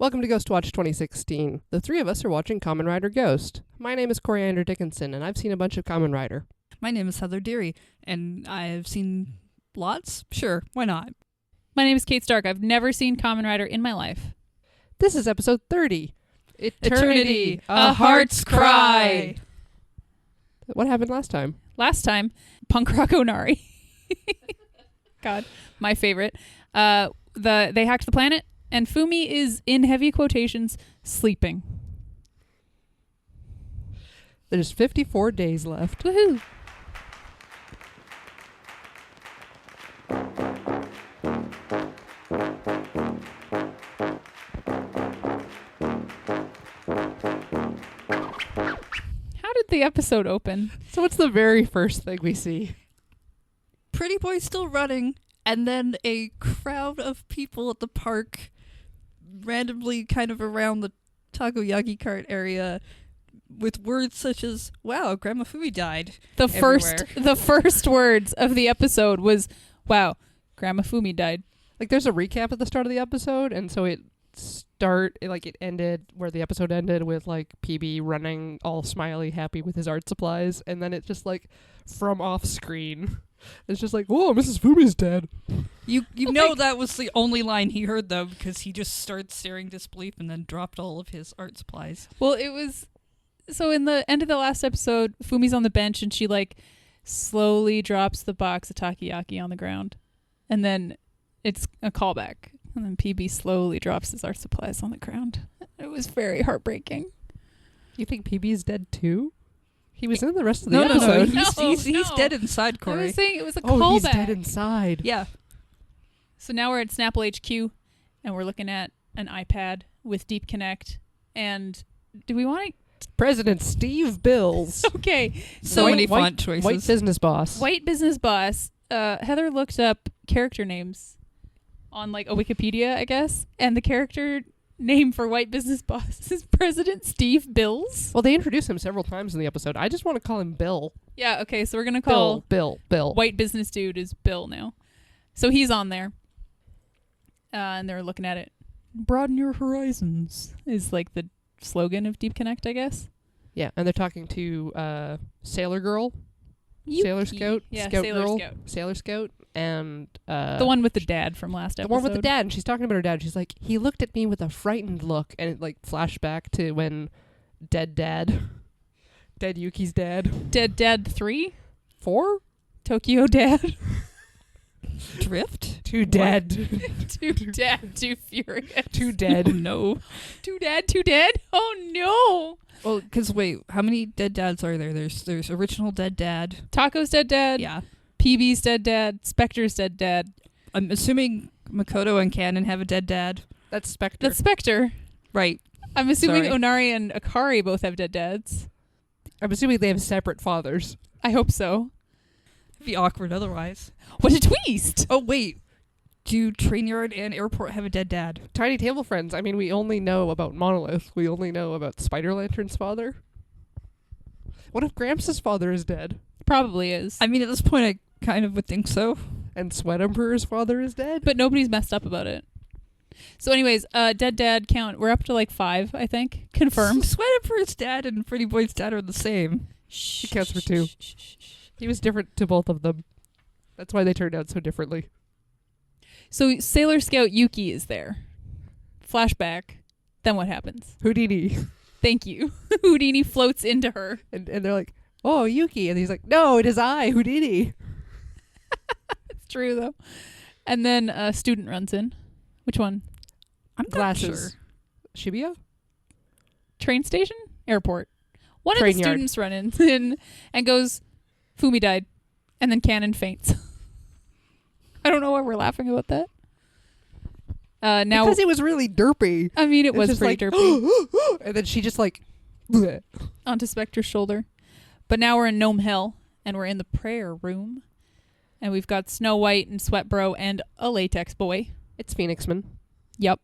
Welcome to GHOSTWATCH2016. The three of us are watching Kamen Rider Ghost. My name is Coriander Dickinson, and I've seen a bunch of Kamen Rider. My name is Heather Deary, and I've seen lots. Sure, why not? My name is Kate Stark. I've never seen Kamen Rider in my life. This is episode 30. Eternity, a heart's cry. What happened last time? Last time, punk rock Onari. God, my favorite. They hacked the planet, and Fumi is, in heavy quotations, sleeping. There's 54 days left. Woohoo! How did the episode open? So what's the very first thing we see? Pretty boy still running, and then a crowd of people at the park randomly kind of around the takoyaki cart area with words such as, wow, Grandma Fumi died. The everywhere. first words of the episode was, wow, Grandma Fumi died. Like, there's a recap at the start of the episode, and so it ended where the episode ended with, like, PB running all smiley, happy with his art supplies, and then it's just, like, from off screen. It's just like, whoa, Mrs. Fumi's dead. You know that was the only line he heard, though, because he just started staring disbelief and then dropped all of his art supplies. Well, it was... So in the end of the last episode, Fumi's on the bench and she, like, slowly drops the box of takoyaki on the ground. And then it's a callback. And then PB slowly drops his art supplies on the ground. It was very heartbreaking. You think PB's dead too? He was in the rest of the No, episode. he's dead inside, I Corey. was saying it was a Oh, callback. he's dead inside. Yeah. So now we're at Snapple HQ and we're looking at an iPad with Deep Connect. And do we want President Steve Bills. to... Okay. So many font choices. White business boss. White business boss. Heather looked up character names on like a Wikipedia, I guess, and the character name for white business boss is President Steve Bills. Well, they introduce him several times in the episode. I just want to call him Bill. Yeah, okay, so we're gonna call Bill. white business dude is Bill now. So he's on there, and they're looking at it. Broaden your horizons is like the slogan of Deep Connect, I guess. Yeah, and they're talking to Sailor Girl, Yuki. Sailor Scout, Yeah, Scout Sailor Girl, Scout. Sailor Scout, and The one with the dad from last the episode. one with the dad. And she's talking about her dad. She's like, he looked at me with a frightened look, and it like flashback to when dead Yuki's dad. Dead Dad 3? 4? Tokyo Dad. Drift? Too dead. Too Dad, Too Furious. Too dead. Oh, no. Too Dad, Too Dead? Oh no! Well, because wait, how many dead dads are there? There's original dead dad. Taco's dead dad. Yeah. PB's dead dad. Spectre's dead dad. I'm assuming Makoto and Cannon have a dead dad. That's Spectre. That's Spectre. Right. I'm assuming Sorry. Onari and Akari both have dead dads. I'm assuming they have separate fathers. I hope so. It'd be awkward otherwise. What a twist! Oh, wait. Do Train Yard and Airport have a dead dad? Tiny Table Friends. I mean, we only know about Monolith. We only know about Spider Lantern's father. What if Gramps' father is dead? Probably is. I mean, at this point, I kind of would think so. And Sweat Emperor's father is dead? But nobody's messed up about it. So anyways, dead dad count. We're up to like 5, I think. Confirmed. Sweat Emperor's dad and Pretty Boy's dad are the same. He counts for 2. He was different to both of them. That's why they turned out so differently. So Sailor Scout Yuki is there. Flashback. Then what happens? Houdini. Thank you. Houdini floats into her. And they're like, oh, Yuki. And he's like, no, it is I, Houdini. It's true, though. And then a student runs in. Which one? I'm not Glasses. sure. Shibuya? Train station? Airport. One Train of the yard. students run in and goes, Fumi died. And then Cannon faints. I don't know why we're laughing about that. Now, Because it was really derpy. I mean, it It's was just pretty like, derpy. and then she just like, bleh. Onto Spectre's shoulder. But now we're in Gnome Hell, and we're in the prayer room. And we've got Snow White and Sweat Bro and a latex boy. It's Phoenixman. Yep.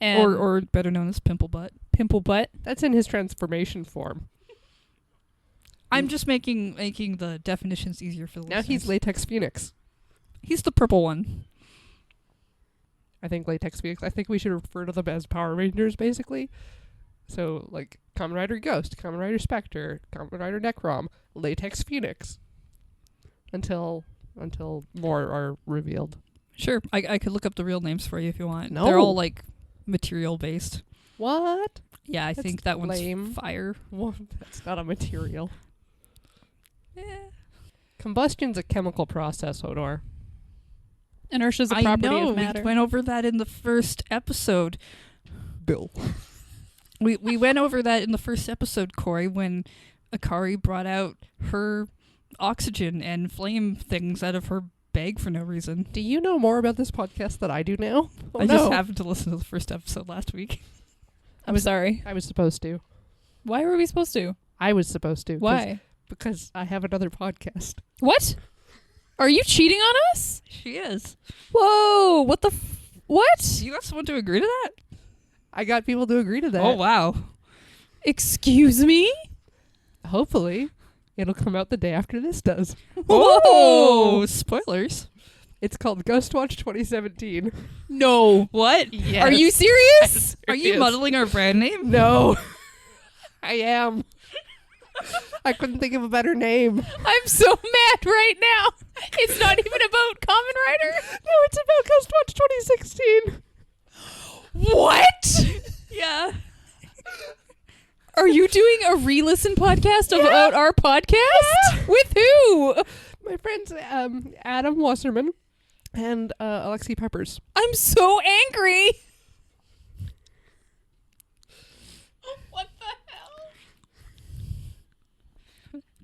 And Or better known as Pimple Butt. Pimple Butt. That's in his transformation form. I'm just making the definitions easier for the Now listeners. he's Latex Phoenix. He's the purple one. I think Latex Phoenix. I think we should refer to them as Power Rangers, basically. So, like, Kamen Rider Ghost, Kamen Rider Spectre, Kamen Rider Necrom, Latex Phoenix. Until more are revealed. Sure, I could look up the real names for you if you want. No. They're all, like, material-based. What? Yeah, I That's think that lame. one's fire. Well, that's not a material. Eh. Combustion's a chemical process, Hodor. Inertia's a I property know, of matter. we went over that in the first episode. Bill. We went over that in the first episode, Corey, when Akari brought out her oxygen and flame things out of her bag for no reason. Do you know more about this podcast than I do now? Oh, I no. just happened to listen to the first episode last week. I'm sorry. I was supposed to. Why were we supposed to? I was supposed to. Why? Because I have another podcast. What? Are you cheating on us? She is. Whoa! What the? What? You got someone to agree to that? I got people to agree to that. Oh, wow. Excuse me? Hopefully, it'll come out the day after this does. Whoa! Spoilers. It's called GHOSTWATCH2017. No. What? Yes. Are you serious? Are you muddling our brand name? No. I am. I couldn't think of a better name. I'm so mad right now. It's not even about Kamen Rider. No, it's about GHOSTWATCH2016. What? Yeah. Are you doing a re-listen podcast about our podcast? With who? My friends Adam Wasserman and Alexi Peppers. I'm so angry. What the hell?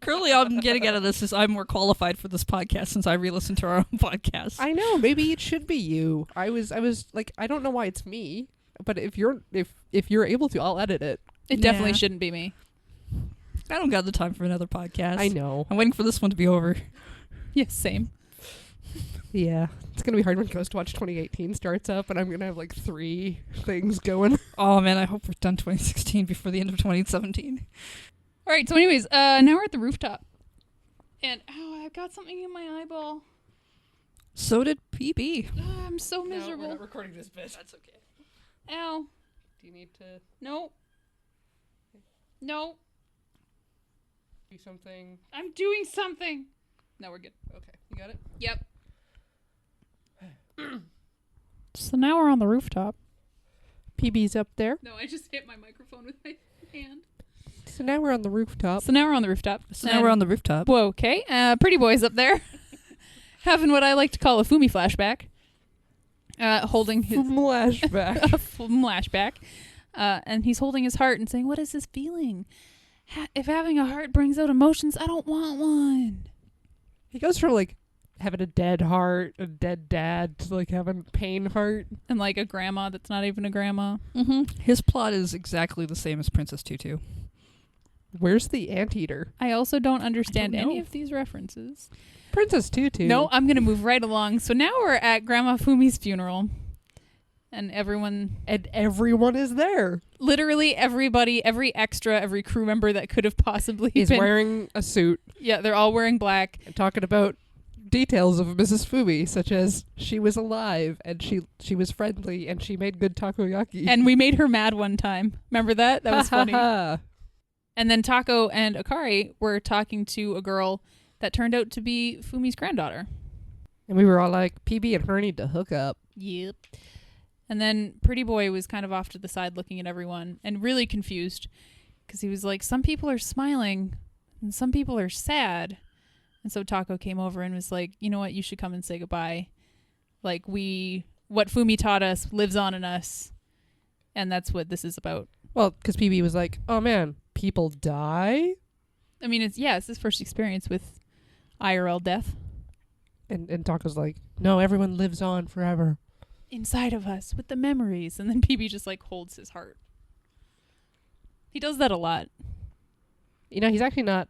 Currently, all I'm getting out of this is I'm more qualified for this podcast since I re-listened to our own podcast. I know, maybe it should be you. I was like, I don't know why it's me, but if you're able to, I'll edit it. It definitely Yeah. shouldn't be me. I don't got the time for another podcast. I know. I'm waiting for this one to be over. Yes, same. Yeah. It's going to be hard when Ghostwatch 2018 starts up, and I'm going to have like 3 things going. Oh, man, I hope we're done 2016 before the end of 2017. All right, so anyways, now we're at the rooftop. And, ow, I've got something in my eyeball. So did PB. Oh, I'm so miserable. No, we're not recording this bit. That's okay. Ow. Do you need to No. No. do something? I'm doing something. No, we're good. Okay. You got it? Yep. So now we're on the rooftop. PB's up there. No, I just hit my microphone with my hand. So now we're on the rooftop. So now we're on the rooftop. So now we're on the rooftop. Whoa, okay. Pretty boy's up there. Having what I like to call a Fumi flashback. Holding his... Flashback. a flashback. And he's holding his heart and saying, what is this feeling? If having a heart brings out emotions, I don't want one. He goes from like having a dead heart, a dead dad, to like having pain heart. And like a grandma that's not even a grandma. Mm-hmm. His plot is exactly the same as Princess Tutu. Where's the anteater? I also don't understand I don't any know. of these references. Princess Tutu. No, I'm going to move right along. So now we're at Grandma Fumi's funeral. And everyone, And everyone is there. literally everybody, every extra, every crew member that could have possibly He's been. wearing a suit Yeah, they're all wearing black. and talking about details of Mrs. Fumi, such as she was alive and she was friendly and she made good takoyaki. And we made her mad one time. Remember that? That was funny. Ha. And then Tako and Akari were talking to a girl that turned out to be Fumi's granddaughter. And we were all like, PB and her need to hook up. Yep. And then Pretty Boy was kind of off to the side looking at everyone and really confused because he was like, some people are smiling and some people are sad. And so Tako came over and was like, you know what? You should come and say goodbye. Like what Fumi taught us lives on in us. And that's what this is about. Well, because PB was like, oh man, people die? I mean, it's his first experience with IRL death. And Taco's like, no, everyone lives on forever. Inside of us with the memories. And then PB just like holds his heart. He does that a lot. You know, he's actually not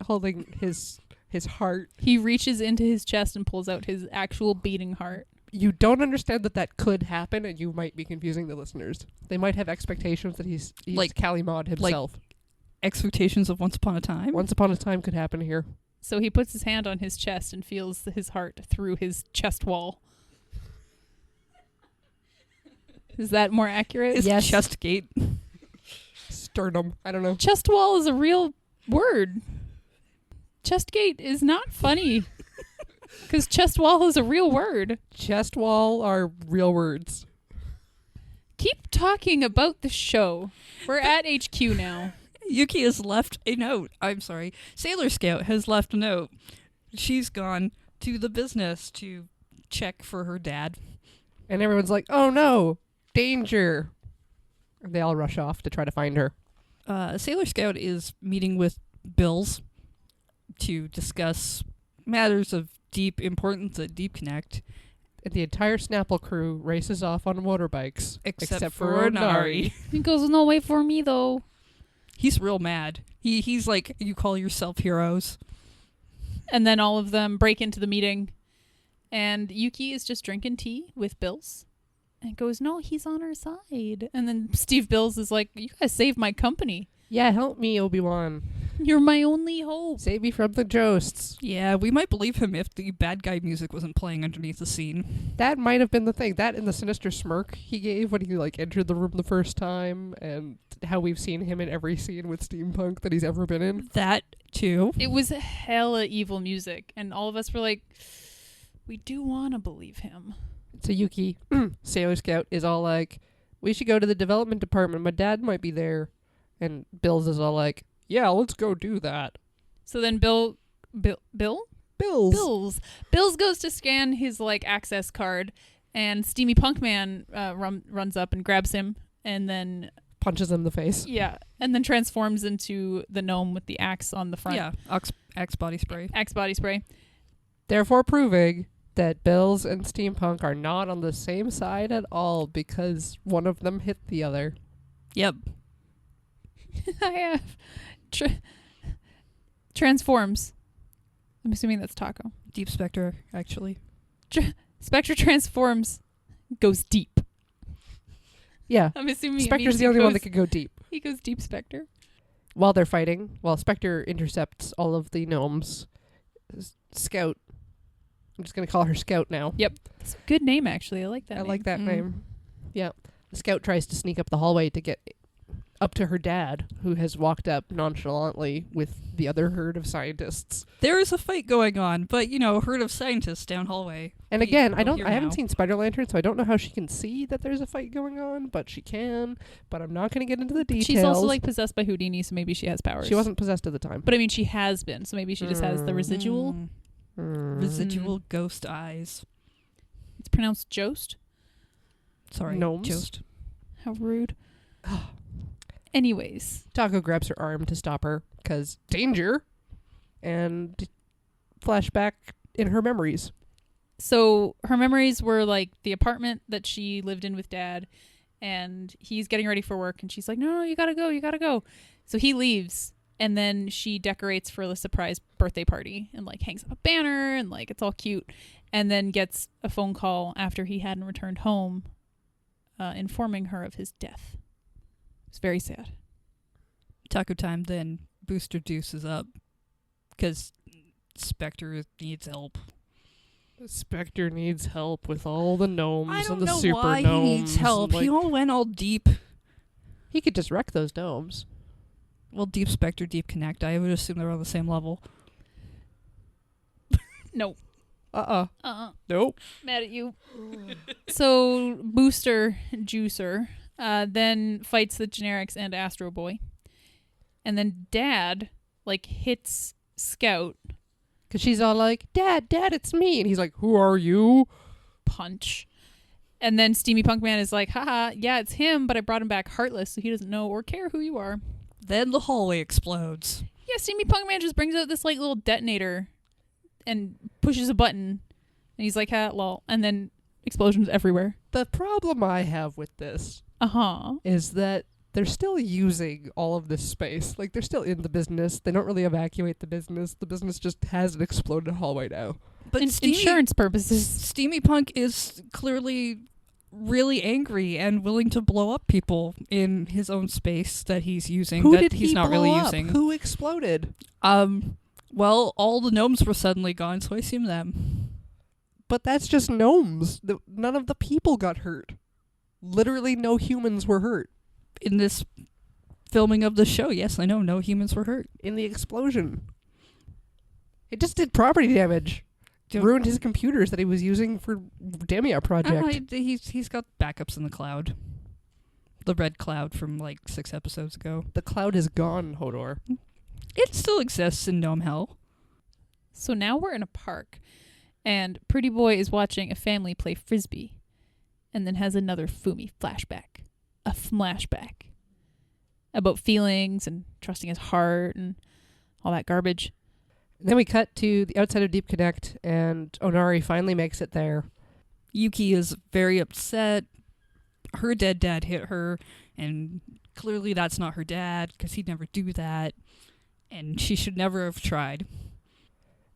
holding his heart. He reaches into his chest and pulls out his actual beating heart. You don't understand that could happen, and you might be confusing the listeners. They might have expectations that he's Like- Kalimod himself. Expectations of Once Upon a Time? Once upon a time could happen here. So he puts his hand on his chest and feels his heart through his chest wall. Is that more accurate? It's Yes. chest gate. Sternum. I don't know. Chest wall is a real word. Chest gate is not funny. Because chest wall is a real word. Chest wall are real words. Keep talking about the show. We're at HQ now. Yuki has left a note. I'm sorry. Sailor Scout has left a note. She's gone to the business to check for her dad. And everyone's like, oh no, danger. And they all rush off to try to find her. Sailor Scout is meeting with Bills to discuss matters of deep importance at Deep Connect. And the entire Snapple crew races off on motorbikes. Except for Onari. He goes, no, wait for me, though. He's real mad. He's like, you call yourself heroes. And then all of them break into the meeting. And Yuki is just drinking tea with Bills. And goes, no, he's on our side. And then Steve Bills is like, you guys saved my company. Yeah, help me, Obi-Wan. You're my only hope. Save me from the ghosts. Yeah, we might believe him if the bad guy music wasn't playing underneath the scene. That might have been the thing. That and the sinister smirk he gave when he entered the room the first time, and how we've seen him in every scene with steampunk that he's ever been in. That, too. It was hella evil music. And all of us were like, we do want to believe him. So Yuki, Sailor Scout, is all like, we should go to the development department. My dad might be there. And Bills is all like, yeah, let's go do that. So then Bill? Bills goes to scan his access card, and Steamy Punk Man runs up and grabs him, and then punches him in the face. Yeah, and then transforms into the gnome with the axe on the front. Yeah, axe body spray. Axe body spray. Therefore proving that Bills and Steampunk are not on the same side at all because one of them hit the other. Yep. I have transforms. I'm assuming that's Taco. Deep Spectre, actually. Spectre transforms, goes deep. Yeah. I'm assuming Spectre's the only one that could go deep. He goes deep, Spectre. While they're fighting, while Spectre intercepts all of the gnomes, Scout, I'm just going to call her Scout now. Yep. It's a good name, actually. I like that I name. like that name. Yeah. The Scout tries to sneak up the hallway to get up to her dad, who has walked up nonchalantly with the other herd of scientists. There is a fight going on, but herd of scientists down hallway. And again, I haven't seen Spider Lantern, so I don't know how she can see that there's a fight going on, but she can. But I'm not going to get into the details. She's also possessed by Houdini, so maybe she has powers. She wasn't possessed at the time. But I mean, she has been, so maybe she just has the residual. Residual ghost eyes. It's pronounced Jost. Sorry, Gnomes. Jost. How rude. Anyways. Taco grabs her arm to stop her, because danger, and flashback in her memories. So her memories were the apartment that she lived in with Dad, and he's getting ready for work, and she's like, no, you gotta go. So he leaves, and then she decorates for the surprise birthday party, and hangs up a banner, and it's all cute, and then gets a phone call after he hadn't returned home, informing her of his death. It's very sad. Taco time, then Booster Deuce is up because Spectre needs help. Spectre needs help with all the gnomes I don't and the know super why gnomes. he needs help. He all went all deep. He could just wreck those gnomes. Well, Deep Spectre, Deep Connect. I would assume they're on the same level. No. Nope. Mad at you. So Booster Juicer then fights the generics and Astro Boy. And then Dad, hits Scout. Because she's all like, Dad, it's me. And he's like, who are you? Punch. And then Steamy Punk Man is like, haha, yeah, it's him, but I brought him back heartless, so he doesn't know or care who you are. Then the hallway explodes. Yeah, Steamy Punk Man just brings out this little detonator and pushes a button. And he's like, ha, lol. And then explosions everywhere. The problem I have with this is that they're still using all of this space. They're still in the business. They don't really evacuate the business. The business just has an exploded hallway now. But insurance purposes. Steamy Punk is clearly really angry and willing to blow up people in his own space that he's using Who that did he's he not blow really up? using. Who exploded? Well, all the gnomes were suddenly gone, so I assume them. But that's just gnomes. None of the people got hurt. Literally no humans were hurt In this filming of the show, yes, I know, no humans were hurt. in the explosion. It just did property damage. Ruined his computers that he was using for Damia project. He's got backups in the cloud. The red cloud from like 6 episodes ago. The cloud is gone, Hodor. It still exists in Gnome Hell. So now we're in a park, and Pretty Boy is watching a family play Frisbee, and then has another Fumi flashback. A flashback. About feelings and trusting his heart and all that garbage. Then we cut to the outside of Deep Connect, and Onari finally makes it there. Yuki is very upset. Her dead dad hit her, and clearly that's not her dad, because he'd never do that, and she should never have tried.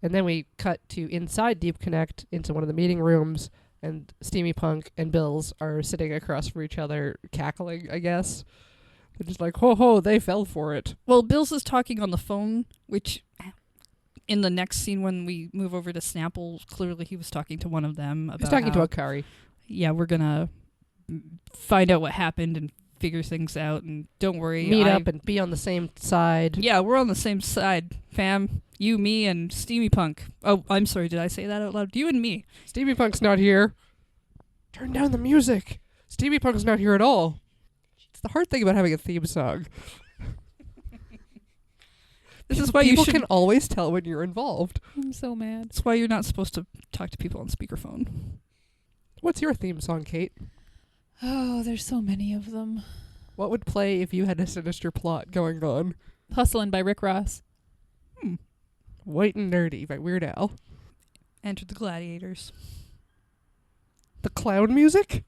And then we cut to inside Deep Connect into one of the meeting rooms, and Steamy Punk and Bills are sitting across from each other, cackling, I guess. They're just like, ho ho, they fell for it. Well, Bills is talking on the phone, which in the next scene when we move over to Snapple, clearly he was talking to one of them about He's talking to how, Akari. yeah, we're gonna find out what happened and figure things out, and don't worry. Meet up and be on the same side. Yeah, we're on the same side, fam. You, me, and Steamy Punk. Oh, I'm sorry, did I say that out loud? You and me. Steamy Punk's not here. Turn down the music. Steamy Punk's not here at all. It's the hard thing about having a theme song. This is why people you can always tell when you're involved. I'm so mad. That's why you're not supposed to talk to people on speakerphone. What's your theme song, Kate? Oh, there's so many of them. What would play if you had a sinister plot going on? Hustlin' by Rick Ross. White and Nerdy by Weird Al. Enter the Gladiators. The clown music?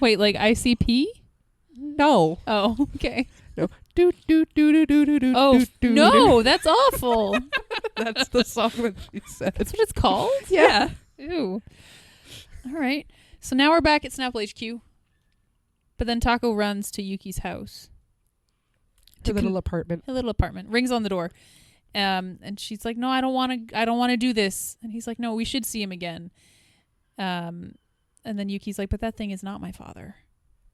Wait, like ICP? No. Oh, okay. No. Do do do do do do do. Oh, do, no, that's awful. That's the song that she said. That's what it's called? Yeah. Ew. All right. So now we're back at Snapple HQ. But then Taco runs to Yuki's house. The little apartment. A little apartment. Rings on the door. And she's like, "No, I don't want to do this." And he's like, "No, we should see him again." And then Yuki's like, "But that thing is not my father."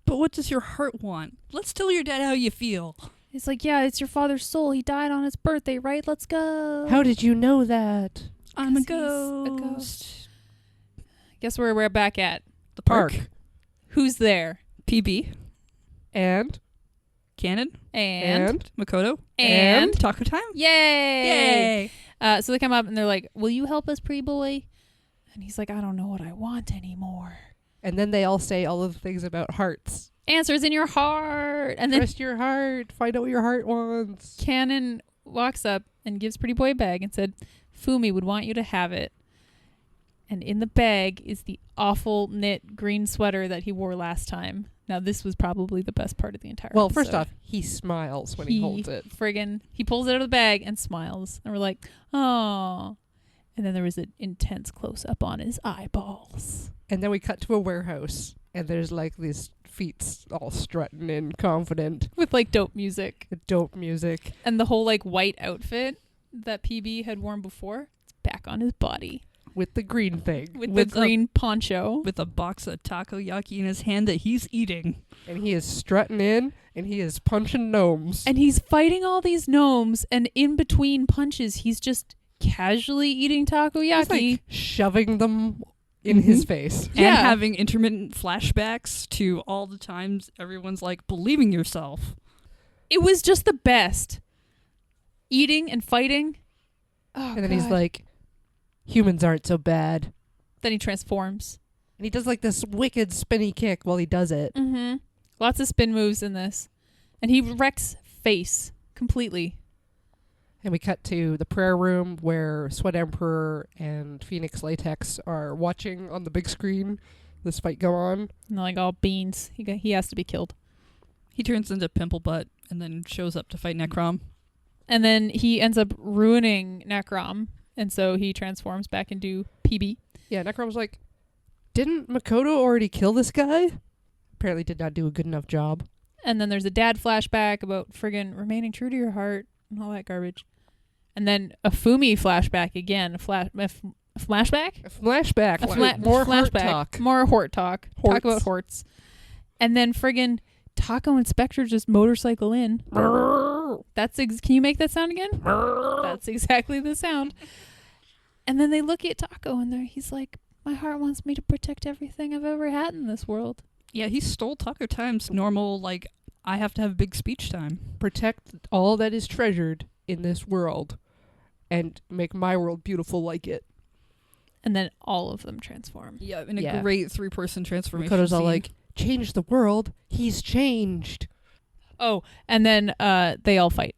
But what does your heart want? Let's tell your dad how you feel. He's like, "Yeah, it's your father's soul. He died on his birthday, right? Let's go." How did you know that? I'm a 'Cause he's ghost. a ghost. Guess where we're back at? The park. Who's there? PB. And Cannon. And Makoto. And Taco Time. Yay! Yay! So they come up and they're like, "Will you help us, Pretty Boy?" And he's like, "I don't know what I want anymore." And then they all say all of the things about hearts. Answers in your heart. And then Trust your heart. Find out what your heart wants. Cannon walks up and gives Pretty Boy a bag and said, "Fumi would want you to have it." And in the bag is the awful knit green sweater that he wore last time. Now, this was probably the best part of the entire Well, episode. first off, he smiles when he holds it. He pulls it out of the bag and smiles. And we're like, "Oh." And then there was an intense close-up on his eyeballs. And then we cut to a warehouse, and there's like these feet all strutting in, confident, With like dope music. dope music. And the whole like white outfit that PB had worn before, it's back on his body. With the green thing. With the green poncho. With a box of takoyaki in his hand that he's eating. And he is strutting in, and he is punching gnomes. And he's fighting all these gnomes, and in between punches, he's just casually eating takoyaki. He's like shoving them in his face. And Yeah. having intermittent flashbacks to all the times everyone's like, believe in yourself. It was just the best. Eating and fighting. Oh, And then he's God. like, humans aren't so bad. Then he transforms. And he does like this wicked spinny kick while he does it. Mm-hmm. Lots of spin moves in this. And he wrecks face completely. And we cut to the prayer room where Sweat Emperor and Phoenix Latex are watching on the big screen this fight go on. And they're like, all beans. He has to be killed. He turns into Pimple Butt and then shows up to fight Necrom. And then he ends up ruining Necrom. And so he transforms back into PB. Yeah, Necrom's like, didn't Makoto already kill this guy? Apparently did not do a good enough job. And then there's a dad flashback about friggin' remaining true to your heart and all that garbage. And then a Fumi flashback again. flashback. A flashback. More Hort flashback. talk. More Hort talk. Horts. Talk about Horts. And then friggin' Taco and Spectre just motorcycle in. That's can you make that sound again? That's exactly the sound. And then they look at Taco and he's like, my heart wants me to protect everything I've ever had in this world. Yeah, he stole Taco Time's normal, like, I have to have big speech time. Protect all that is treasured in this world and make my world beautiful like it. And then all of them transform. Yeah, in a great 3-person transformation. Makoto's all scene. like, change the world. He's changed. Oh, and then they all fight.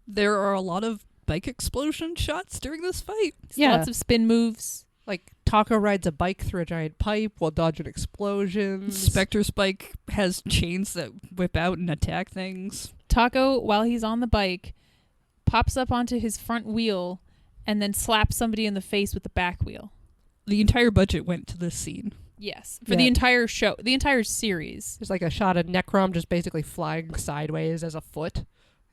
There are a lot of bike explosion shots during this fight. Yeah. Lots of spin moves. Like, Taco rides a bike through a giant pipe while dodging explosions. Spectre's bike has chains that whip out and attack things. Taco, while he's on the bike, pops up onto his front wheel and then slaps somebody in the face with the back wheel. The entire budget went to this scene. Yes. For the entire show, the entire series. There's like a shot of Necrom just basically flying sideways as a foot.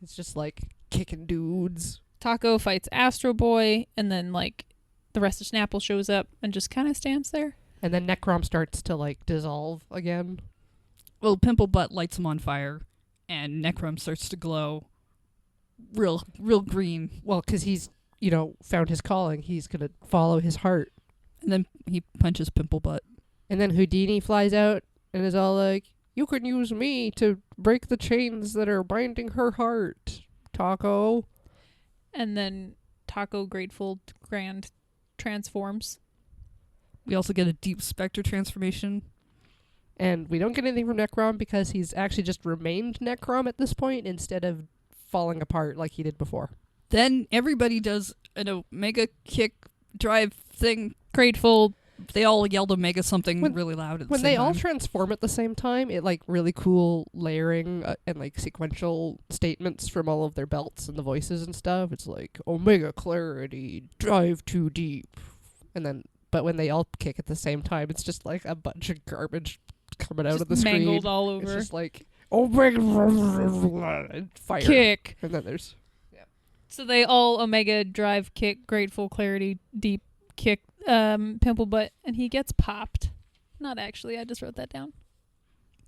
It's just like kicking dudes. Taco fights Astro Boy, and then like the rest of Snapple shows up and just kind of stands there. And then Necrom starts to like dissolve again. Well, Pimple Butt lights him on fire, and Necrom starts to glow real green. Well, because he's, found his calling. He's going to follow his heart. And then he punches Pimple Butt. And then Houdini flies out and is all like, you can use me to break the chains that are binding her heart, Taco. And then Taco Grateful Grand transforms. We also get a deep Spectre transformation. And we don't get anything from Necrom because he's actually just remained Necrom at this point instead of falling apart like he did before. Then everybody does an Omega kick drive thing. Grateful. They all yelled Omega something really loud at the When same they time. all transform at the same time, it like really cool layering and like sequential statements from all of their belts and the voices and stuff. It's like Omega clarity, drive too deep. And then but when they all kick at the same time, it's just like a bunch of garbage coming out Just of the screen. mangled all over. It's just like Omega fire. Kick. And then there's So they all Omega drive kick, Grateful Clarity, deep kick, Pimple Butt, and he gets popped. Not actually, I just wrote that down.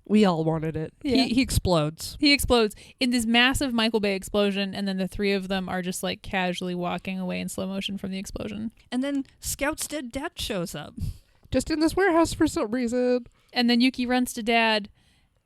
we all wanted it. Yeah. He explodes. He explodes in this massive Michael Bay explosion, and then the three of them are just like casually walking away in slow motion from the explosion. And then Scout's dead dad shows up. Just in this warehouse for some reason. And then Yuki runs to Dad,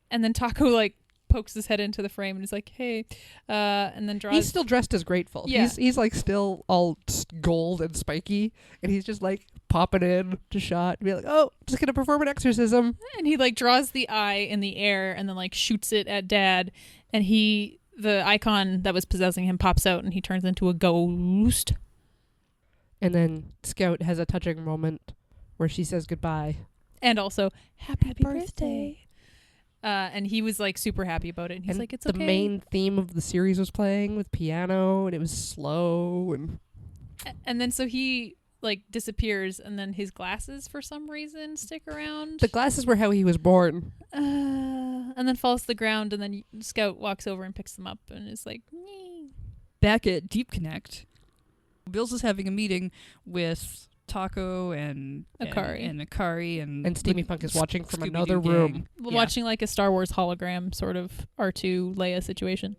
and then Taco like pokes his head into the frame and is like, "Hey," and then draws. He's still dressed as Grateful. Yeah. He's like still all gold and spiky, and he's just like popping in to shot and be like, "Oh, just gonna perform an exorcism." And he like draws the eye in the air and then like shoots it at Dad, and the icon that was possessing him pops out and he turns into a ghost. And then Scout has a touching moment where she says goodbye. And also, happy birthday. birthday. And he was like super happy about it. And he's And like, it's the okay. main theme of the series was playing with piano, and it was slow and And then so he like disappears, and then his glasses for some reason stick around. the glasses were how he was born. And then falls to the ground, and then Scout walks over and picks them up and is like, "Nee." Back at Deep Connect, Bills is having a meeting with Taco and Akari. and Akari and Steamy Punk is watching from Scooby-Doo another gang. room. Yeah. Watching like a Star Wars hologram sort of R2 Leia situation.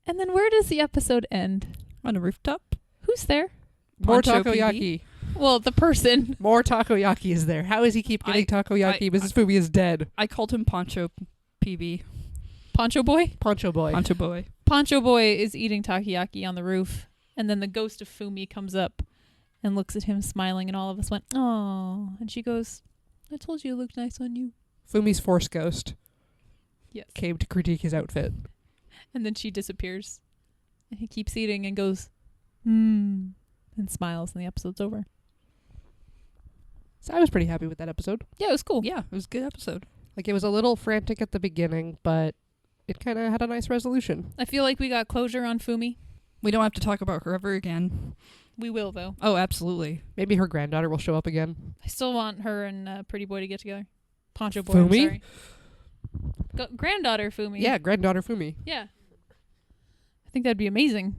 And then where does the episode end? on a rooftop. Who's there? More Poncho takoyaki. Well, the person. More takoyaki is there. How does he keep getting takoyaki? Mrs. Fumi is dead. I called him Poncho PB. Poncho Boy? Poncho boy. Poncho Boy. Poncho Boy is eating takoyaki on the roof, and then the ghost of Fumi comes up and looks at him smiling, and all of us went, "Oh!" And she goes, "I told you it looked nice on you." Fumi's force ghost Yes. came to critique his outfit. And then she disappears, and he keeps eating and goes, and smiles, and the episode's over. So I was pretty happy with that episode. Yeah, it was cool. Yeah, it was a good episode. Like, it was a little frantic at the beginning, but it kind of had a nice resolution. I feel like we got closure on Fumi. We don't have to talk about her ever again. We will, though. Oh, absolutely. Maybe her granddaughter will show up again. I still want her and Pretty Boy to get together. Poncho Boy, Fumi? I'm sorry. Granddaughter Fumi. Yeah, granddaughter Fumi. Yeah. I think that'd be amazing.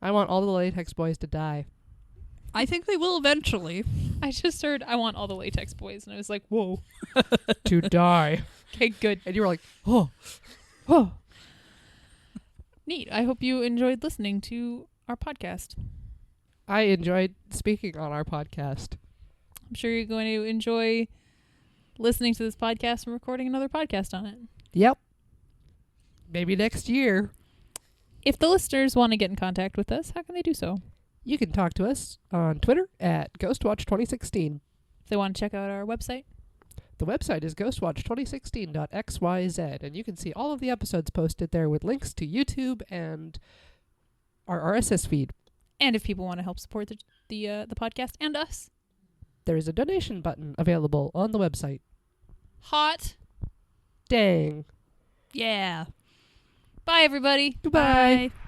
I want all the latex boys to die. I think they will eventually. I just heard I want all the latex boys, and I was like, whoa. To die. Okay, good. And you were like, oh, oh. Neat. I hope you enjoyed listening to our podcast. I enjoyed speaking on our podcast. I'm sure you're going to enjoy listening to this podcast and recording another podcast on it. Yep. Maybe next year. If the listeners want to get in contact with us, how can they do so? You can talk to us on Twitter at GHOSTWATCH2016. If they want to check out our website, The website is ghostwatch2016.xyz, and you can see all of the episodes posted there with links to YouTube and our RSS feed. and if people want to help support the podcast and us, There is a donation button available on the website. hot. Dang. Yeah. Bye, everybody. Goodbye. Bye.